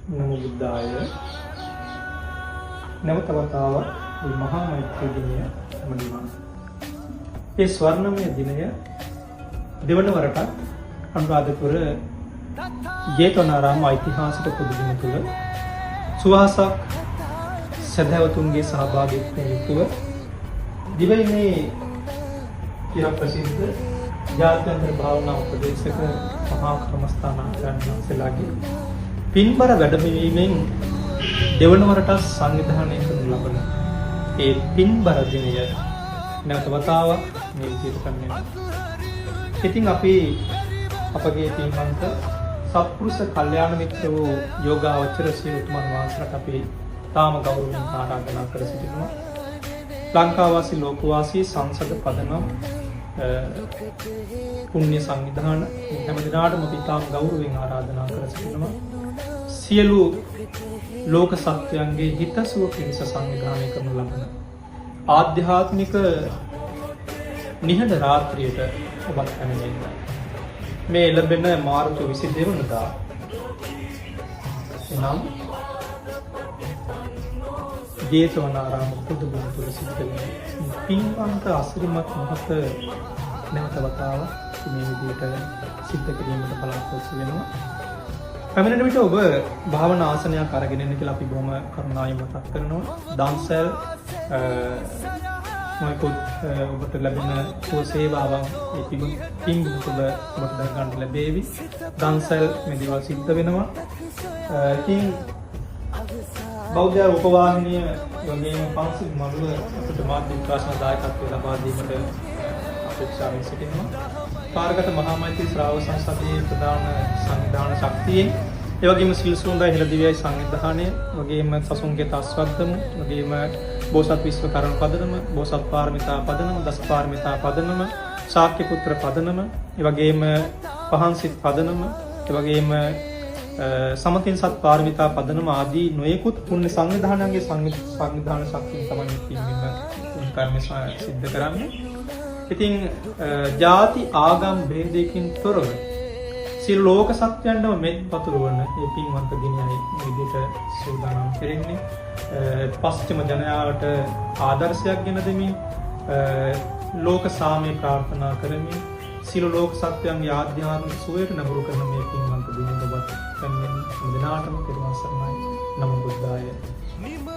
නමෝ බුද්ධාය. නැවත වතාවක් මේ මහා මෛත්‍රී දිනය සමදිනවා. ඒ ස්වර්ණමය දිනය දෙවන වරටත් අනුරාධපුර ජේතවනාරාම ඓතිහාසික පුදුබිම තුළ සුවහසක් සදහැවතුන්ගේ සහභාගීත්වයෙන් යුතුව දිවයිනේ චිර ප්‍රසිද්ධ ජාත්‍යන්තර භාවනා උපදේශක මහා කර්මස්ථානාචාර්ය වහන්සේලාගේ පින්බර වැඩමවීමෙන් දෙවන වරට සංවිධානය කරනු ලබන ඒ පින්බර දිනය නැවත වතාවක් මේ විදිහට කරනවා. ඉතින් අපි අපගේ පින්වන්ත සත්පුරුෂ කල්යාණ මිත්‍ර වූ යෝගාවචර සියලුතුමන් වහන්සේලාට අපි තාම ගෞරවයෙන් ආරාධනා කර සිටිනවා. ලංකාවාසී ලෝකවාසී සංසද පදනම් පුණ්‍ය සංවිධාන හැම දිනාටම අපි තාම ගෞරවයෙන් ආරාධනා කර සිටිනවා. සියලු ලෝක සත්‍යයන්ගේ හිතසුව පිණිස සංවිධානය කරනු ලබන ආධ්‍යාත්මික නිහඬ රාත්‍රියට ඔබත් පැමිණෙන්න. මේ ලැබෙන මාර්තු 22 වෙනිදා එනම් ජේතවනාරාම පුදුබිම තුළ සිද්ධ වෙන පින්වන්ත අසිරිමත් මොහොත නැවත වතාවක් මේ විදිහට සිද්ධ කිරීමට බලාපොරොත්තු වෙනවා. පැමිණෙන විට ඔබ භාවනා ආසනයක් අරගෙන ඉන්න කියලා අපි බොහොම කරුණාවෙන් මතක් කරනවා. දන්සල් මොකද ඔබට ලැබෙන සේවාවන් ඒ පින් තුළ ඔබට දැනගන්න ලැබේවි. දන්සල් මේ දේවල් සිද්ධ වෙනවා. ඉතින් බෞද්ධ උපවාහිනිය වගේම පන්සිල් මඩුව අපිට මාධ්‍ය විකාශන දායකත්වය ලබා දීමට අපේක්ෂාවෙන් සිටිනවා. පාරගත මහා මෛත්‍රී ශ්‍රාවක සංසදයේ ප්‍රධාන සංවිධාන ශක්තියෙන් ඒ වගේම සිල් සුවඳයි හෙළ දිව්‍යයි සංවිධානය වගේම සසුන්ගේ තස්වද්දම වගේම බෝසත් විශ්වකරණ පදනම බෝසත් පාරමිතා පදනම දස පාරමිතා පදනම ශාක්‍ය පුත්‍ර පදනම ඒ වගේම පහන්සිත් පදනම ඒ වගේම සමතින් සත් පාරමිතා පදනම ආදී නොයෙකුත් පුණ්‍ය සංවිධානයන්ගේ සංවිධාන ශක්තිය තමයි පින්වීම කර්ම සිද්ධ කරන්නේ. ඉතින් ಜಾති ආගම් භේදයකින් තොරව සියලු ලෝක සත්‍යයන්ටම මෙත් පතුරවන මේ පින්වන්ත දිනයයි මේ විදිහට සූදානම් කෙරෙන්නේ. පස්චිම ජනයාට ආදර්ශයක් ගෙන දෙමින් ලෝක සාමය ප්‍රාර්ථනා කරමින් සියලු ලෝක සත්‍යයන්ගේ ආධ්‍යාත්මික සුවයට නඹුරු කරන මේ පින්වන්ත දිනය ඔබත් පැමිණෙන හැම දිනාටම පෙරවන් සරණයි. නමෝ බුද්ධාය.